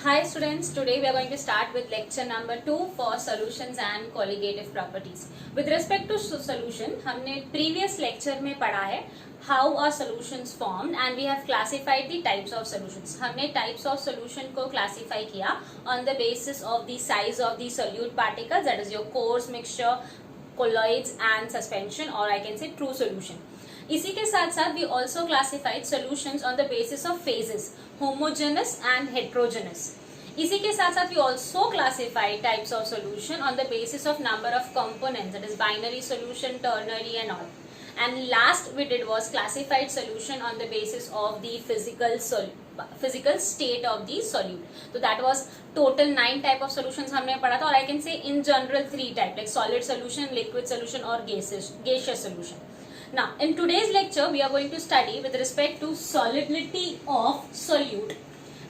Hi students, today we are going to start with lecture number 2 for solutions and colligative properties. With respect to solution, हमने previous lecture में पढ़ा है how are solutions formed and we have classified the types of solutions. हमने types of solution को classify किया on the basis of the size of the solute particles, that is your coarse mixture, colloids and suspension, or I can say true solution. इसी के साथ साथ we also classified solutions on the basis of phases, homogeneous and heterogeneous. इसी के साथ साथ we also classified types of solution on the basis of number of components, that is binary solution, ternary and all. And last we did was classified solution on the basis of the physical state of the solute. So that was total 9 type of solutions हमने पढ़ा था, और I can say in general 3 type, like solid solution, liquid solution or gaseous solution. Now, in today's lecture, we are going to study with respect to solubility of solute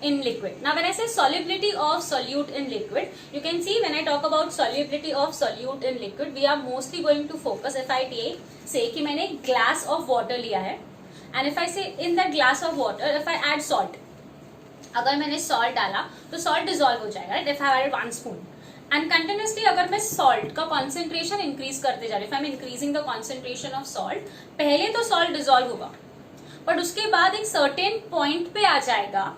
in liquid. Now, when I say solubility of solute in liquid, you can see when I talk about solubility of solute in liquid, we are mostly going to focus, if I say कि मैंने glass of water लिया है, and if I say in that glass of water, if I add salt, अगर मैंने salt डाला, तो salt dissolve हो जाएगा, right? If I added 1 spoon. And continuously अगर मैं सॉल्ट का कॉन्सेंट्रेशन इंक्रीज करते जा रही हूँ, I am increasing the concentration of salt, पहले तो सॉल्ट डिसॉल्व होगा, बट उसके बाद एक सर्टेन पॉइंट पे आ जाएगा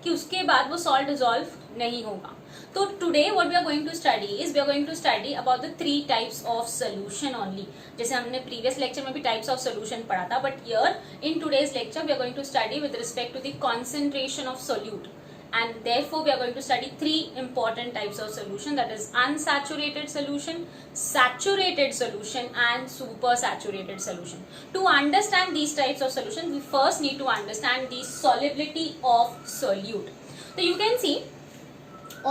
कि उसके बाद वो सॉल्ट डिसॉल्व नहीं होगा. तो today what we are going to study is we are going to study about the 3 types of solution only. जैसे हमने प्रीवियस लेक्चर में भी टाइप्स ऑफ सोल्यूशन पढ़ा था, but here in today's lecture we are going to study with respect to the concentration of solute. And therefore we are going to study 3 important types of solution, that is unsaturated solution, saturated solution and supersaturated solution. To understand these types of solution, we first need to understand the solubility of solute. So you can see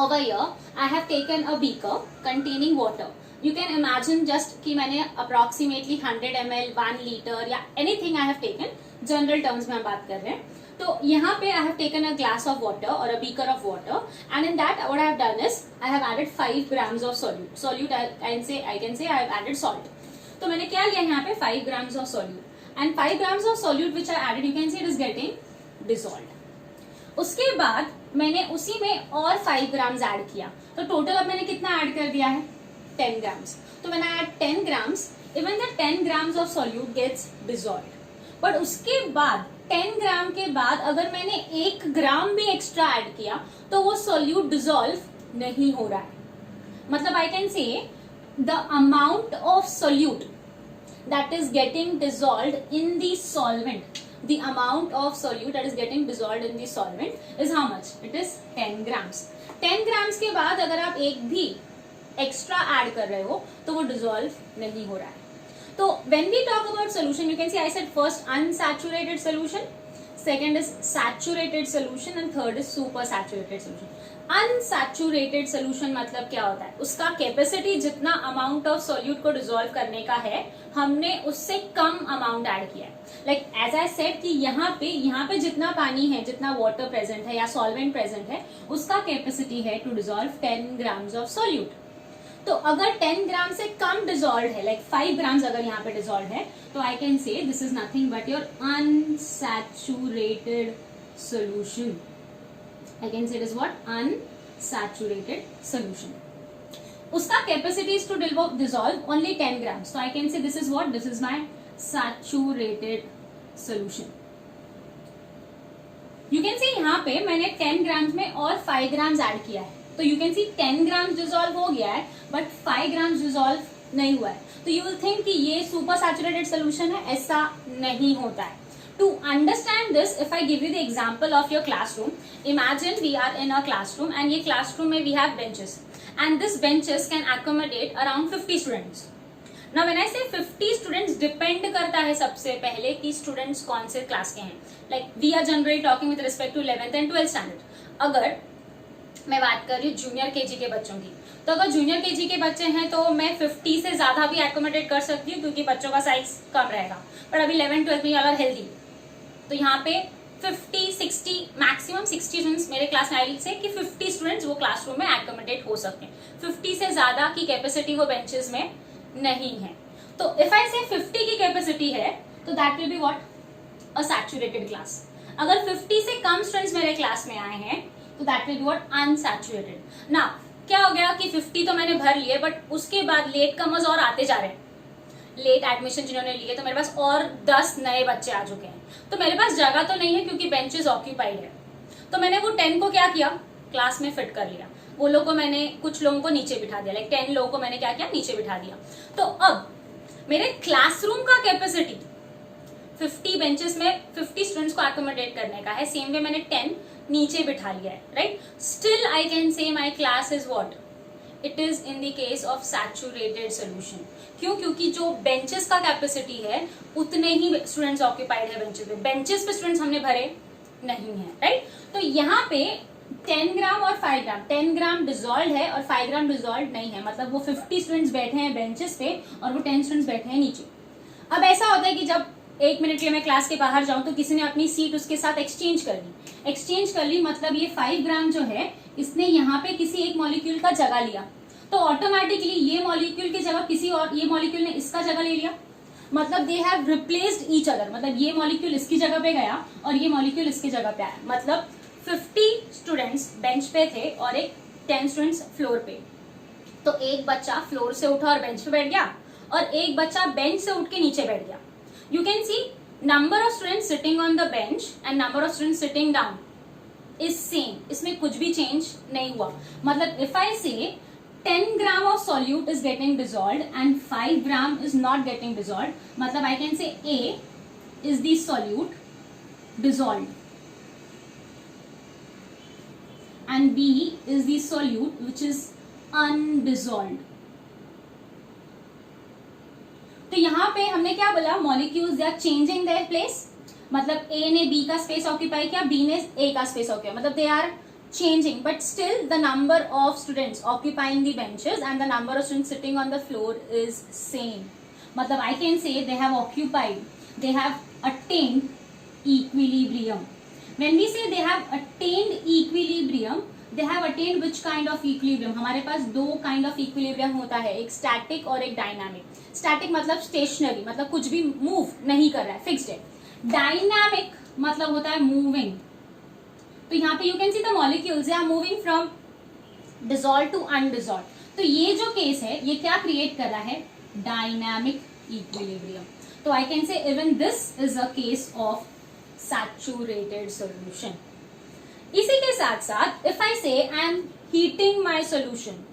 over here I have taken a beaker containing water. You can imagine just कि मैंने approximately 100 ml, 1 liter या anything I have taken, general terms में हम बात कर रहे हैं. तो यहाँ पे I have taken a glass of water or a beaker of water, and in that what I have done is I have added 5 grams of solute. I can say I have added salt. तो मैंने क्या लिया यहाँ पे 5 grams of solute, and 5 grams of solute which I added, you can see it is getting dissolved. उसके बाद मैंने उसी में और 5 grams ऐड किया, तो टोटल अब मैंने कितना ऐड कर दिया है 10 grams. तो मैंने add 10 grams, even the 10 grams of solute gets dissolved. But उसके बाद 10 ग्राम के बाद अगर मैंने 1 ग्राम भी एक्स्ट्रा ऐड किया तो वो सोल्यूट डिसॉल्व नहीं हो रहा है. मतलब आई कैन से the amount of solute that is getting dissolved in the solvent, the amount of solute that is getting dissolved in the solvent is how much? It is 10 grams. 10 grams के बाद अगर आप एक भी एक्स्ट्रा ऐड कर रहे हो तो वो डिसॉल्व नहीं हो रहा है. So when we talk about solution, you can see I said first unsaturated solution, second is saturated solution and third is supersaturated solution. Unsaturated solution मतलब क्या होता है? उसका कैपेसिटी जितना अमाउंट ऑफ सोल्यूट को डिसॉल्व करने का है, हमने उससे कम अमाउंट ऐड किया है. लाइक एज आई सेड कि यहाँ पे जितना पानी है, जितना वाटर प्रेजेंट है या सॉल्वेंट प्रेजेंट है, उसका कैपेसिटी है to dissolve 10 grams of solute. तो अगर 10 ग्राम से कम डिसॉल्व है, लाइक 5 ग्राम्स अगर यहाँ पे डिसॉल्व है, तो I can say this is nothing but your unsaturated solution. I can say it is what? Unsaturated solution. उसका capacity is to dissolve only 10 grams, तो I can say this is what? This is my saturated solution. You can see यहाँ पे मैंने 10 grams में और 5 grams add किया है, तो you can C 10 grams dissolve हो गया है बट 5 ग्राम्स डिसॉल्व नहीं हुआ है. तो यू विल थिंक कि ये सुपर सैचुरेटेड सोल्यूशन है, ऐसा नहीं होता है. To understand this, if I give you the example of your classroom, imagine we are in a classroom and ये क्लासरूम में we have benches and this benches can accommodate around 50 students. Now when I say 50 students, depend करता है सबसे पहले कि students कौन से class के हैं. Like we are generally talking with respect to 11th and 12th standard. अगर मैं बात कर रही हूँ जूनियर केजी के बच्चों की, तो अगर जूनियर केजी के बच्चे हैं तो मैं 50 से ज्यादा भी एकोमोडेट कर सकती हूँ क्योंकि बच्चों का साइज कम रहेगा. पर अभी 11th 12th में अगर हेल्दी, तो यहाँ पे 50 60 मैक्सिमम 60 स्टूडेंट्स मेरे क्लास में आई से कि 50 स्टूडेंट्स वो क्लासरूम में एकोमोडेट हो सकते हैं. 50 से ज्यादा की कैपेसिटी वो बेंचेस में नहीं है. तो इफ आई से 50 की कैपेसिटी है तो that will be what? A saturated class. अगर 50 से कम स्टूडेंट्स मेरे क्लास में आए हैं तो that will be what, unsaturated. ना क्या हो गया कि 50 तो मैंने भर लिए, बट उसके बाद लेट कमर्स और आते जा रहे हैं, लेट एडमिशन जिन्होंने लिए, तो मेरे पास और 10 नए बच्चे आ चुके हैं, तो मेरे पास जगह तो नहीं है क्योंकि बेंचेस ऑक्यूपाइड है। तो मैंने वो 10 को क्या किया, क्लास में फिट कर लिया। वो लोगों को मैंने, कुछ लोगों को नीचे बिठा दिया, लाइक 10 लोगों को मैंने क्या किया, नीचे बिठा दिया। तो अब मेरे क्लासरूम का कैपेसिटी 50 बेंचेस में 50 स्टूडेंट्स को एकोमोडेट करने का है, सेम वे मैंने 10 नीचे बिठा लिया है, राइट। स्टिल आई कैन से my class is what, it is in the case of saturated solution. क्यों? क्योंकि जो बेंचेस का कैपेसिटी है उतने ही स्टूडेंट्स ऑक्यूपाइड है बेंचेस पे, बेंचेस पे स्टूडेंट्स हमने भरे नहीं है, राइट। तो यहाँ पे 10 ग्राम और 5 ग्राम, 10 ग्राम डिजॉल्व है और 5 ग्राम डिजॉल्व नहीं है, मतलब वो 50 स्टूडेंट्स बैठे हैं बेंचेस पे और वो 10 स्टूडेंट्स बैठे हैं नीचे। अब ऐसा होता है कि जब 1 मिनट के लिए मैं क्लास के बाहर जाऊं तो किसी ने अपनी सीट उसके साथ एक्सचेंज कर ली, मतलब ये 5 ग्राम जो है इसने यहाँ पे किसी एक मॉलिक्यूल का जगह लिया, तो ऑटोमेटिकली ये मॉलिक्यूल की जगह किसी और, ये मॉलिक्यूल ने इसका जगह ले लिया, मतलब they have replaced each other, मतलब ये मॉलिक्यूल इसकी जगह पे गया और ये मॉलिक्यूल इसकी जगह पे आया, मतलब 50 स्टूडेंट्स बेंच पे थे और एक 10 स्टूडेंट्स फ्लोर पे। तो एक बच्चा फ्लोर से उठा और बेंच पे बैठ गया और एक बच्चा बेंच से उठ के नीचे बैठ गया। You can see number of students sitting on the bench and number of students sitting down is same, इसमें कुछ भी चेंज नहीं हुआ। मतलब इफ आई से 10 gram of solute is getting dissolved and 5 gram is not getting dissolved, मतलब I can say A is the solute dissolved and B is the solute which is undissolved। तो यहाँ पे हमने क्या बोला, molecules they are changing their place, मतलब A ने B का स्पेस ऑक्यूपाई किया, B ने A का स्पेस ऑक्यूपाई, मतलब they are changing, but still the number of students occupying the benches and the number of students sitting on the floor is same. मतलब I can say they have occupied, they have attained equilibrium. When we say they have attained equilibrium, they have attained which kind of equilibrium? हमारे पास 2 kind of equilibrium होता है, एक static और एक dynamic. Static मतलब stationary, मतलब कुछ भी move नहीं कर रहा है, fixed है। Dynamic मतलब होता है moving। तो यहाँ पे you can see the molecules are moving from dissolve to undissolve. तो ये जो केस है ये क्या क्रिएट कर रहा है, डायनामिक इक्विलिब्रियम। तो आई कैन से even this is a case of saturated solution. इसी के साथ साथ इफ आई से I am heating my solution,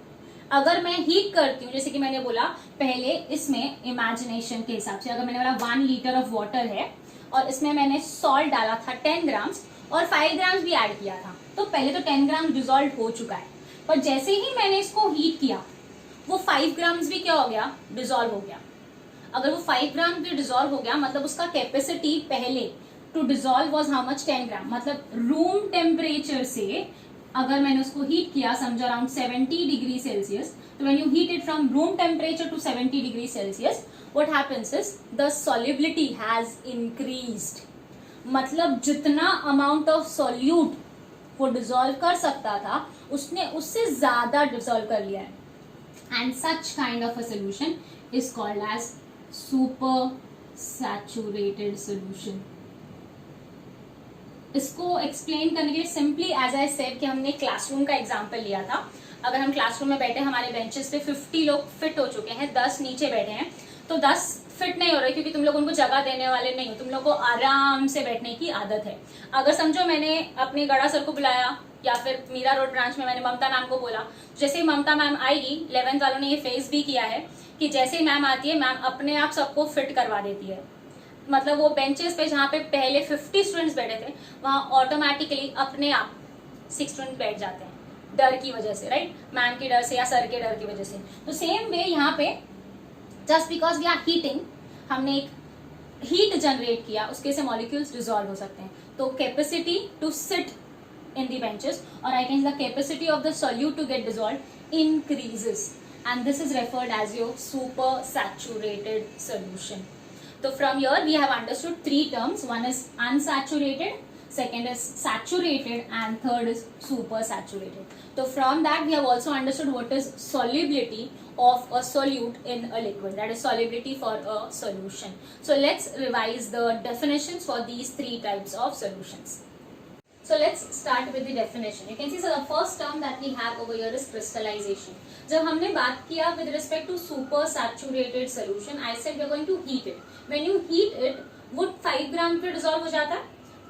अगर मैं हीट करती हूँ, जैसे कि मैंने बोला पहले, इसमें इमेजिनेशन के हिसाब से अगर मैंने बोला 1 लीटर ऑफ वाटर है और इसमें मैंने सॉल्ट डाला था 10 ग्राम्स और 5 ग्राम्स भी ऐड किया था, तो पहले तो 10 ग्राम डिसॉल्व हो चुका है, पर जैसे ही मैंने इसको हीट किया वो 5 ग्राम्स भी क्या हो गया, डिसॉल्व हो गया। अगर वो 5 ग्राम भी डिसॉल्व हो गया मतलब उसका कैपेसिटी पहले to dissolve was how much, 10 gram, मतलब रूम टेम्परेचर से अगर मैंने उसको हीट किया समझो अराउंड 70 डिग्री सेल्सियस, तो when you heat it from room temperature to 70 degree Celsius, what happens is the solubility has increased, मतलब जितना अमाउंट ऑफ सॉल्यूट वो डिसॉल्व कर सकता था उसने उससे ज्यादा डिसॉल्व कर लिया है, and such kind of a solution is called as super saturated solution. इसको एक्सप्लेन करने के लिए सिंपली एज आई सेड कि हमने क्लासरूम का एग्जांपल लिया था। अगर हम क्लासरूम में बैठे, हमारे बेंचेस पे 50 लोग फिट हो चुके हैं, 10 नीचे बैठे हैं, तो 10 फिट नहीं हो रहे क्योंकि तुम लोग उनको जगह देने वाले नहीं हो, तुम लोग को आराम से बैठने की आदत है। अगर समझो मैंने अपने गड़ा सर को बुलाया या फिर मीरा रोड ब्रांच में मैंने ममता मैम को बोला, जैसे ही ममता मैम आएगी, 11th वालों ने ये फेस भी किया है कि जैसे ही मैम आती है मैम अपने आप सबको फिट करवा देती है, मतलब वो बेंचेस पे जहाँ पे पहले 50 स्टूडेंट्स बैठे थे वहां ऑटोमेटिकली अपने आप 6 स्टूडेंट बैठ जाते हैं, डर की वजह से, राइट, मैम के डर से या सर के डर की वजह से। तो सेम वे यहाँ पे just because we are heating, हमने एक हीट जनरेट किया, उसके से मॉलिक्यूल्स डिसॉल्व हो सकते हैं। तो capacity to sit in the benches और I can the capacity of the solute to get dissolve increases, and this is referred as your super saturated solution. So from here we have understood 3 terms. One is unsaturated, second is saturated, and third is super saturated. So from that we have also understood what is solubility of a solute in a liquid, that is solubility for a solution. So let's revise the definitions for these 3 types of solutions. So let's start with the definition. You can see, so the first term that we have over here is crystallization. जब हमने बात किया with respect to super saturated solution, I said we are going to heat it. When you heat it, would 5 ग्राम पे dissolve हो जाता है?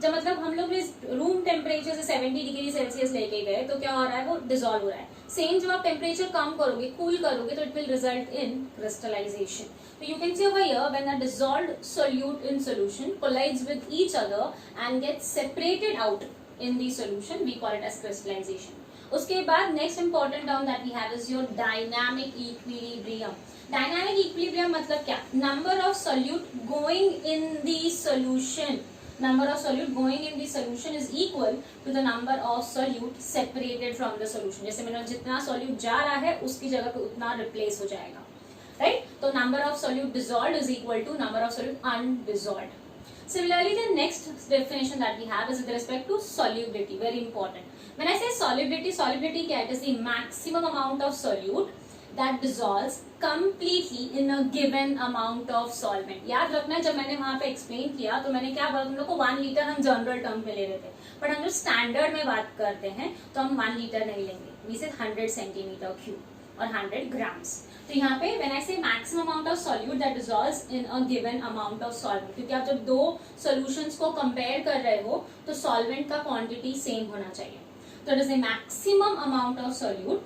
जब मतलब हम लोग इस रूम टेम्परेचर से 70 डिग्री सेल्सियस लेके गए तो क्या हो रहा है, वो डिसॉल्व हो रहा है. सेम जब आप टेम्परेचर कम करोगे, कूल करोगे, तो it will result in crystallisation. So you can see over here, when a dissolved solute in solution collides with each other and gets separated out in the solution, we call it as crystallization. उसके बाद next important term that we have is your dynamic equilibrium. Dynamic equilibrium मतलब क्या? Number of solute going in the solution. Number of solute going in the solution is equal to the number of solute separated from the solution. जैसे मैंने जितना solute जा रहा है उसकी जगह पे उतना replace हो जाएगा, right? तो number of solute dissolved is equal to number of solute undissolved. Similarly, the next definition that we have is with respect to solubility. Very important. When I say solubility, solubility क्या है? It is the maximum amount of solute that dissolves completely in a given amount of solvent. याद रखना, जब मैंने वहाँ पे explain किया तो मैंने क्या बोला तुम लोग को 1 लीटर हम जनरल टर्म में ले रहे थे, बट हम जब स्टैंडर्ड में बात करते हैं तो हम 1 लीटर नहीं लेंगे. We said 100 सेंटीमीटर क्यूब और 100 ग्राम्स. तो यहाँ पे when I say maximum amount of solute that dissolves in a given amount of solvent, क्योंकि आप जब दो solutions को compare कर रहे हो तो solvent का quantity same होना चाहिए. तो it is the maximum amount of solute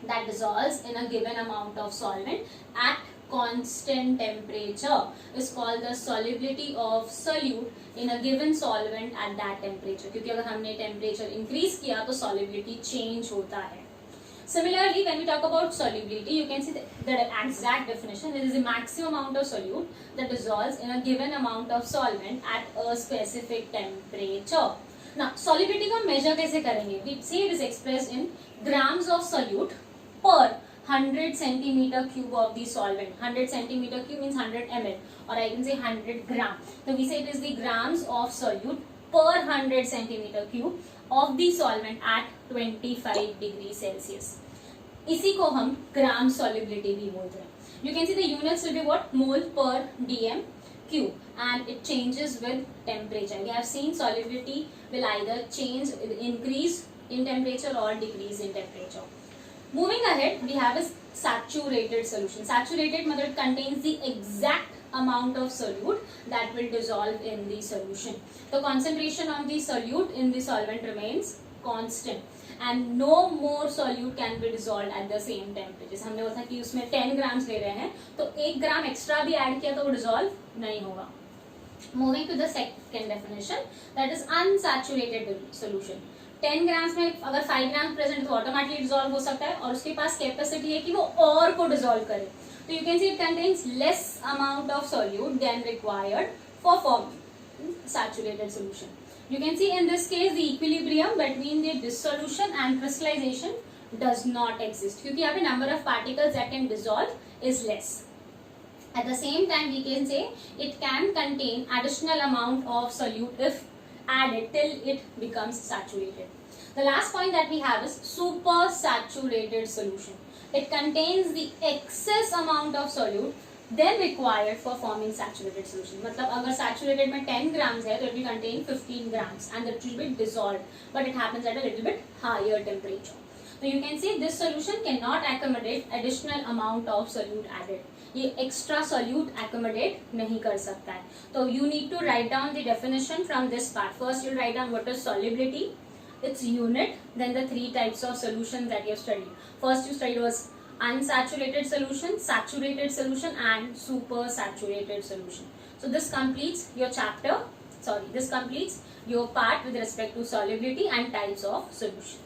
that dissolves in a given amount of solvent at constant temperature is called the solubility of solute in a given solvent at that temperature. क्योंकि अगर हमने temperature increase किया तो solubility change होता है. Similarly, when we talk about solubility, you can see the exact definition. It is the maximum amount of solute that dissolves in a given amount of solvent at a specific temperature. Now, solubility को measure कैसे करेंगे? We say it is expressed in grams of solute per 100 centimeter cube of the solvent. 100 centimeter cube means 100 ml, or I can say 100 gram. So we say it is the grams of solute per 100 centimeter cube of the solvent at 25 degree Celsius. इसी को हम ग्राम solubility भी बोलते हैं. You can see the units will be what? Mole per dm cube, and it changes with temperature. We have seen solubility will either change, increase in temperature or decrease in temperature. Moving ahead, we have a saturated solution. Saturated मतलब it contains the exact amount of solute that will dissolve in the solution. The concentration of the solute in the solvent remains constant and no more solute can be dissolved at the same temperature. हमने बोला था कि उसमें 10 grams ले रहे हैं तो 1 ग्राम extra भी ऐड किया तो वो डिसॉल्व नहीं होगा. Moving to the second definition, that is unsaturated solution. 10 grams में अगर 5 ग्राम प्रेजेंट तो ऑटोमेटिकली डिसॉल्व हो सकता है और उसके पास कैपेसिटी है कि वो और को डिसॉल्व करे. So you can see it contains less amount of solute than required for forming saturated solution. You can see in this case the equilibrium between the dissolution and crystallization does not exist क्योंकि यहाँ पे number of particles that can dissolve is less. At the same time we can say it can contain additional amount of solute if added till it becomes saturated. The last point that we have is super saturated solution. It contains the excess amount of solute then required for forming saturated solution. मतलब अगर saturated में 10 grams है तो it will contain 15 grams and it will be dissolved, but it happens at a little bit higher temperature. So you can see this solution cannot accommodate additional amount of solute added. ये extra solute accommodate नहीं कर सकता है. So you need to write down the definition from this part. First you'll write down what is solubility, its unit, then the 3 types of solutions that you have studied. First you studied was unsaturated solution, saturated solution and super saturated solution. So this completes your chapter, this completes your part with respect to solubility and types of solution.